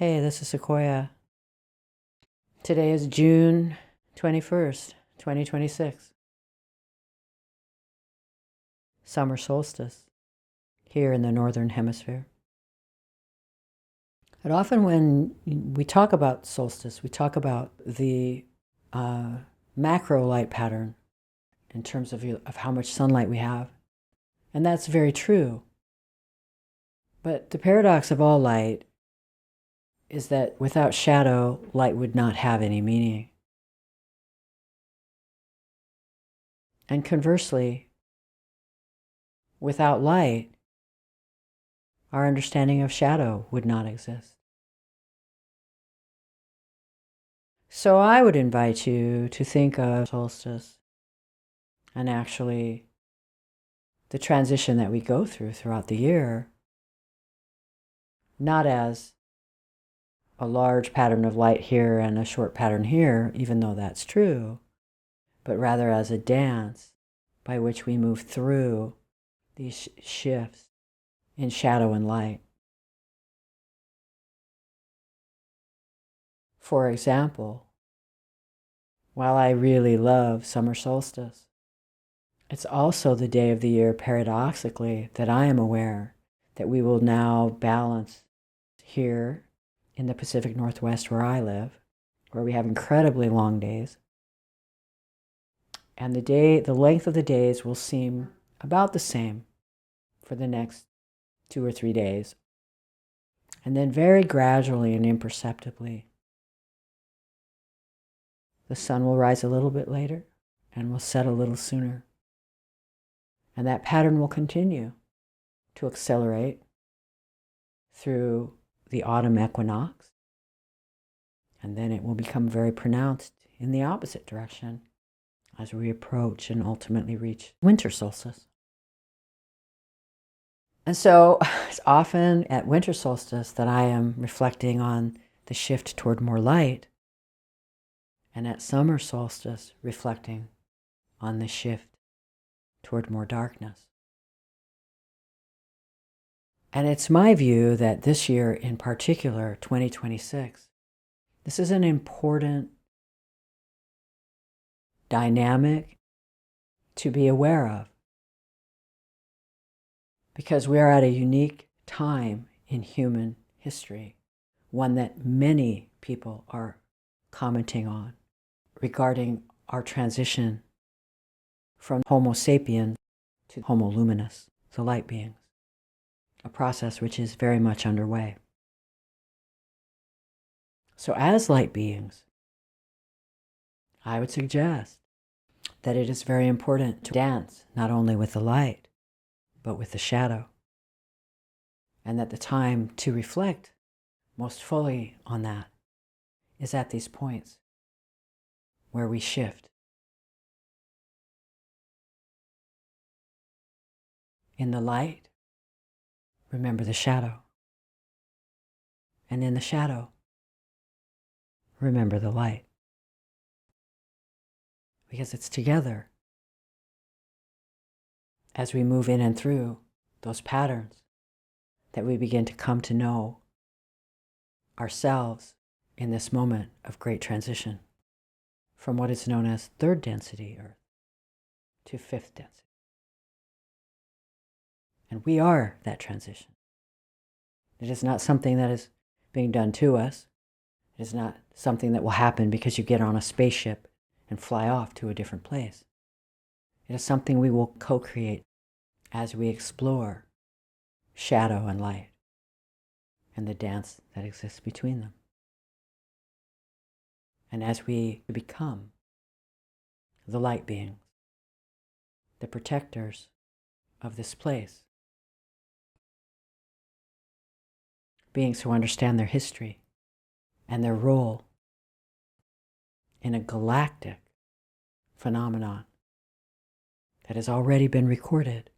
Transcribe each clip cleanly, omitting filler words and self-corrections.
Hey, this is Sequoia. Today is June 21st, 2026. Summer solstice here in the Northern Hemisphere. And often when we talk about solstice, we talk about the macro light pattern in terms of how much sunlight we have. And that's very true. But the paradox of all light is that without shadow, light would not have any meaning. And conversely, without light, our understanding of shadow would not exist. So I would invite you to think of solstice and actually the transition that we go through throughout the year, not as a large pattern of light here and a short pattern here, even though that's true, but rather as a dance by which we move through these shifts in shadow and light. For example, while I really love summer solstice, it's also the day of the year, paradoxically, that I am aware that we will now balance here in the Pacific Northwest where I live, where we have incredibly long days. And the length of the days will seem about the same for the next 2 or 3 days. And then very gradually and imperceptibly, the sun will rise a little bit later and will set a little sooner. And that pattern will continue to accelerate through the autumn equinox. And then it will become very pronounced in the opposite direction as we approach and ultimately reach winter solstice. And so it's often at winter solstice that I am reflecting on the shift toward more light, and at summer solstice reflecting on the shift toward more darkness. And it's my view that this year in particular, 2026, this is an important dynamic to be aware of, because we are at a unique time in human history, one that many people are commenting on regarding our transition from homo sapiens to homo luminous, the light beings, a process which is very much underway. So as light beings, I would suggest that it is very important to dance not only with the light, but with the shadow. And that the time to reflect most fully on that is at these points where we shift. In the light, remember the shadow. And in the shadow, remember the light. Because it's together as we move in and through those patterns that we begin to come to know ourselves in this moment of great transition from what is known as third density Earth to fifth density. And we are that transition. It is not something that is being done to us. It is not something that will happen because you get on a spaceship and fly off to a different place. It is something we will co-create as we explore shadow and light and the dance that exists between them. And as we become the light beings, the protectors of this place, beings who understand their history and their role in a galactic phenomenon that has already been recorded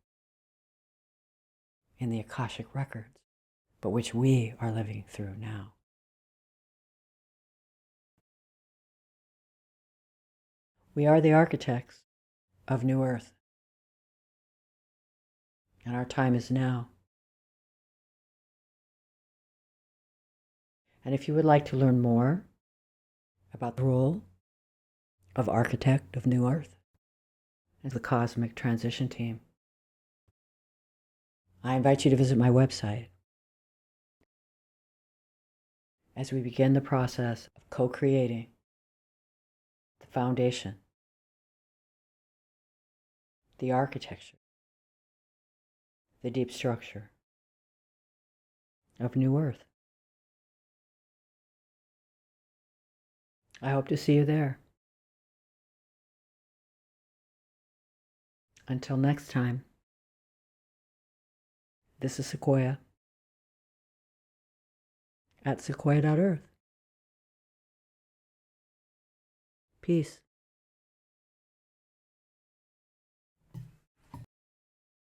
in the Akashic records, but which we are living through now. We are the architects of New Earth, and our time is now. And if you would like to learn more about the role of architect of New Earth and the cosmic transition team, I invite you to visit my website as we begin the process of co-creating the foundation, the architecture, the deep structure of New Earth. I hope to see you there. Until next time, this is Sequoia at sequoia.earth. Peace.